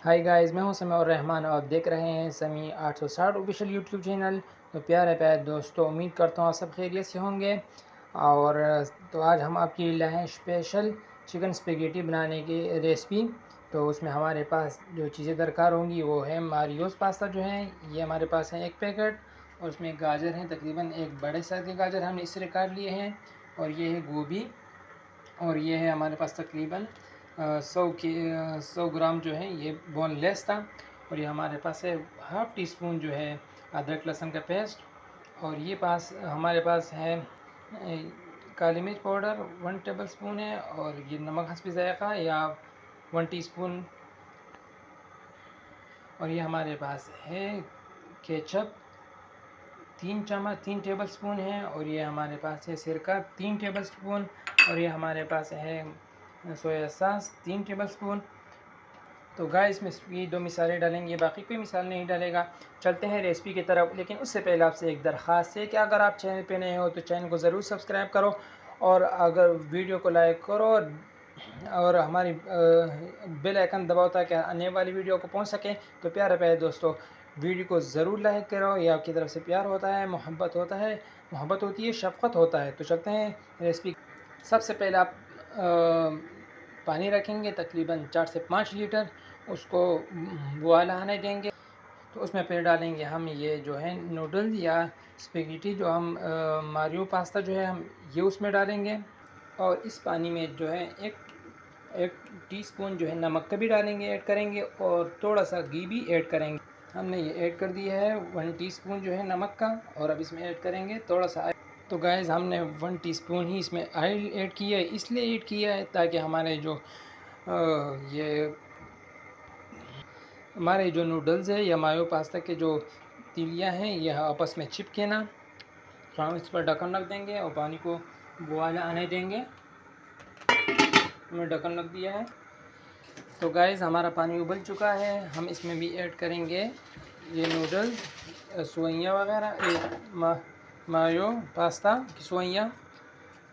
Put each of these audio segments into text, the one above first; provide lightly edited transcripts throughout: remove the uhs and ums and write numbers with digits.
Hi guys, मैं हूं समी और रहमान और आप देख रहे हैं समी 860 ऑफिशियल यूट्यूब चैनल। तो प्यारे प्यारे दोस्तों, उम्मीद करता हूँ आप सब खैरियत से होंगे। और तो आज हम आपके लिए लाए हैं स्पेशल चिकन स्पेगेटी बनाने की रेसिपी। तो उसमें हमारे पास जो चीज़ें दरकार होंगी वो है मारियोस पास्ता जो है, ये हमारे पास है 1 पैकेट। और उसमें गाजर हैं, तकरीबन एक बड़े साइज़ के गाजर हमने इससे काट लिए हैं। और ये है गोभी। और ये है हमारे पास तकरीबन 100 ग्राम जो है ये बोनलेस था। और ये हमारे पास है हाफ़ टी स्पून जो है अदरक लहसुन का पेस्ट। और ये हमारे पास है काली मिर्च पाउडर 1 टेबल स्पून है। और ये नमक हस्बे ज़ायक़ा या 1 टीस्पून। और ये हमारे पास है केचप 3 टेबल स्पून है। और ये हमारे पास है सिरका 3 टेबल स्पून। और ये हमारे पास है सोया सॉस 3 टेबल स्पून। तो गाइस इसमें ये 2 मिसालें डालेंगे, बाकी कोई मिसाल नहीं डालेगा। चलते हैं रेसिपी की तरफ, लेकिन उससे पहले आपसे एक दरख्वास्त है कि अगर आप चैनल पे नए हो तो चैनल को ज़रूर सब्सक्राइब करो। और अगर वीडियो को लाइक करो और हमारी बेल आइकन दबाओ ताकि आने वाली वीडियो को पहुंच सके। तो प्यारे प्यारे दोस्तों, वीडियो को ज़रूर लाइक करो, ये आपकी तरफ से प्यार होता है, मोहब्बत होती है, शफ़क़त होता है। तो चलते हैं रेसिपी। सबसे पहले आप पानी रखेंगे तकरीबन 4 से 5 लीटर, उसको बॉयल आने देंगे। तो उसमें फिर डालेंगे हम ये जो है नूडल्स या स्पेगेटी, जो हम मारियो पास्ता जो है हम ये उसमें डालेंगे। और इस पानी में जो है एक टीस्पून जो है नमक का भी ऐड करेंगे और थोड़ा सा घी भी ऐड करेंगे। हमने ये ऐड कर दिया है 1 टीस्पून जो है नमक का। और अब इसमें ऐड करेंगे थोड़ा सा। तो गाइस हमने 1 टीस्पून ही इसमें ऑयल ऐड किया है, इसलिए ऐड किया है ताकि हमारे जो नूडल्स है या मायो पास्ता के जो तिलियाँ हैं यह आपस में चिपके ना। तो हम इस पर ढक्कन रख देंगे और पानी को बॉयल आने देंगे। हमने ढक्कन रख दिया है। तो गाइस हमारा पानी उबल चुका है, हम इसमें भी ऐड करेंगे ये नूडल्स सोइयाँ वगैरह मायो पास्ता की सोइयाँ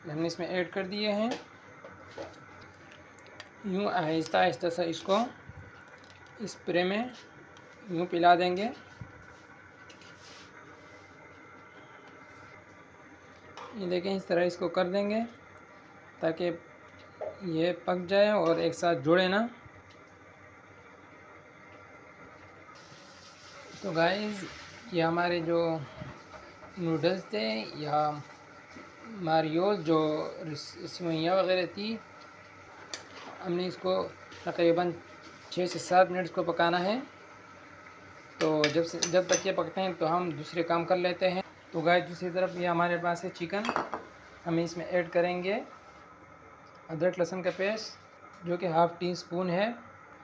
हमने इसमें ऐड कर दिए हैं। यूँ आहिस्ता आहिस्ता से इसको स्प्रे में यूँ पिला देंगे। ये देखें, इस तरह इसको कर देंगे ताकि ये पक जाए और एक साथ जुड़े ना। तो गाइस ये हमारे जो नूडल्स थे या मारियोस जो सेवइयाँ वगैरह थी, हमने इसको तकरीबन 6 से 7 मिनट को पकाना है। तो जब तक ये पकते हैं तो हम दूसरे काम कर लेते हैं। तो गाइस दूसरी तरफ ये हमारे पास है चिकन, हम इसमें ऐड करेंगे अदरक लहसुन का पेस्ट जो कि हाफ़ टी स्पून है।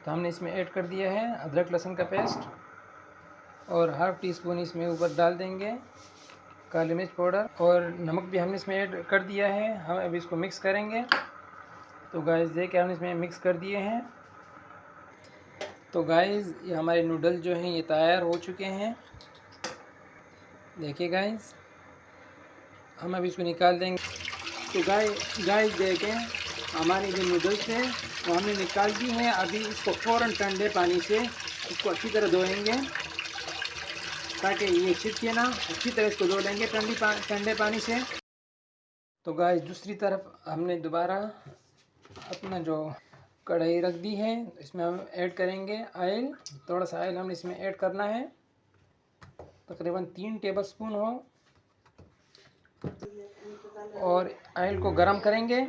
तो हमने इसमें ऐड कर दिया है अदरक लहसुन का पेस्ट। और हाफ़ टी स्पून इसमें ऊपर डाल देंगे काली मिर्च पाउडर। और नमक भी हमने इसमें ऐड कर दिया है। हम अभी इसको मिक्स करेंगे। तो गाइस देखिए हमने इसमें मिक्स कर दिए हैं। तो गाइस ये हमारे नूडल्स जो हैं ये तैयार हो चुके हैं। देखिए गाइस, हम अभी इसको निकाल देंगे। तो गाइस देखें, हमारे जो नूडल्स हैं वो हमने निकाल दी हैं। अभी इसको फ़ौरन ठंडे पानी से इसको अच्छी तरह धोएंगे ताकि ये चिपके ना। अच्छी तरह इसको धो लेंगे ठंडे पानी से। तो गाइस दूसरी तरफ हमने दोबारा अपना जो कढ़ाई रख दी है, इसमें हम ऐड करेंगे ऑयल। थोड़ा सा ऑयल हमने इसमें ऐड करना है, तकरीबन 3 टेबलस्पून हो। और ऑयल को गरम करेंगे।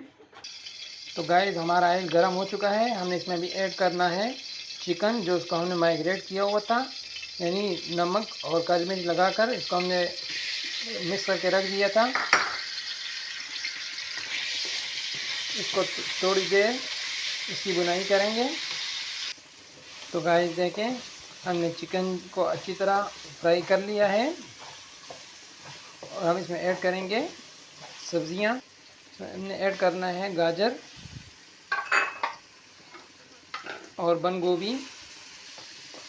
तो गाइस हमारा ऑयल गरम हो चुका है, हमने इसमें भी ऐड करना है चिकन जो उसको हमने माइग्रेट किया हुआ था, यानी नमक और काली मिर्च लगाकर इसको हमने मिक्स करके रख दिया था। इसको थोड़ी देर इसकी बुनाई करेंगे। तो गाइस देखें, हमने चिकन को अच्छी तरह फ्राई कर लिया है। और हम इसमें ऐड करेंगे सब्ज़ियाँ। हमने ऐड करना है गाजर और बंद गोभी।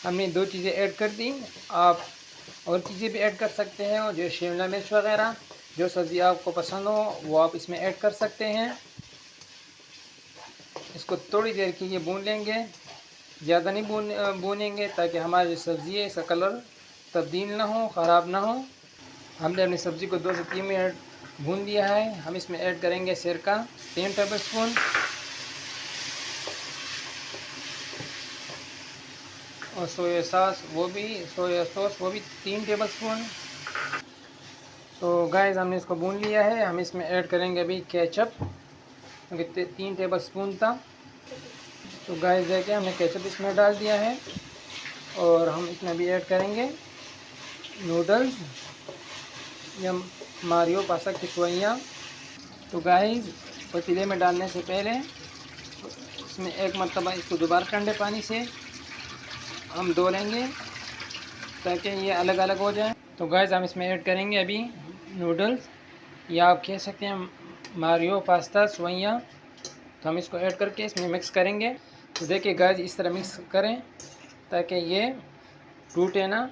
हमने 2 चीज़ें ऐड कर दी। आप और चीज़ें भी ऐड कर सकते हैं, और जो शिमला मिर्च वगैरह जो सब्ज़ी आपको पसंद हो वो आप इसमें ऐड कर सकते हैं। इसको थोड़ी देर के लिए भून लेंगे ज़्यादा नहीं भूनेंगे ताकि हमारी जो सब्ज़ी है इसका कलर तब्दील ना हो, ख़राब ना हो। हमने अपनी सब्ज़ी को 2 से 3 मिनट भून दिया है। हम इसमें ऐड करेंगे सिरका 3 टेबलस्पून और सोया सॉस वो भी 3 टेबलस्पून। तो गाइस हमने इसको भून लिया है। हम इसमें ऐड करेंगे अभी केचप, क्योंकि 3 टेबलस्पून था। तो गाइस देखिए हमने केचप इसमें डाल दिया है और हम इसमें भी ऐड करेंगे नूडल्स या मारियो पास्ता की सोइयाँ। तो गाइस पतीले में डालने से पहले इसमें एक मरतबा इसको दोबारा ठंडे पानी से हम धो लेंगे ताकि ये अलग अलग हो जाए। तो गाइस हम इसमें ऐड करेंगे अभी नूडल्स या आप कह सकते हैं मारियो पास्ता सोइयाँ। तो हम इसको ऐड करके इसमें मिक्स करेंगे। तो देखिए गाइस इस तरह मिक्स करें ताकि ये टूटे ना।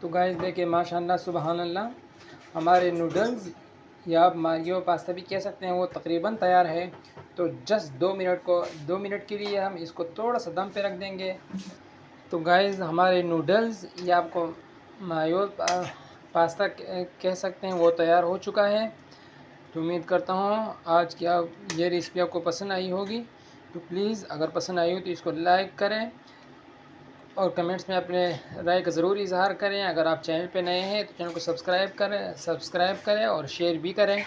तो गाइस देखिए माशाल्लाह सुबहान अल्लाह, हमारे नूडल्स या आप मारियो पास्ता भी कह सकते हैं वो तकरीबन तैयार है। तो जस्ट 2 मिनट के लिए हम इसको थोड़ा सा दम पे रख देंगे। तो गाइस हमारे नूडल्स या आपको मारियो पास्ता कह सकते हैं वो तैयार हो चुका है। तो उम्मीद करता हूँ आज की ये रेसिपी आपको पसंद आई होगी। तो प्लीज़ अगर पसंद आई हो तो इसको लाइक करें और कमेंट्स में अपने राय का ज़रूर इजहार करें। अगर आप चैनल पे नए हैं तो चैनल को सब्सक्राइब करें और शेयर भी करें।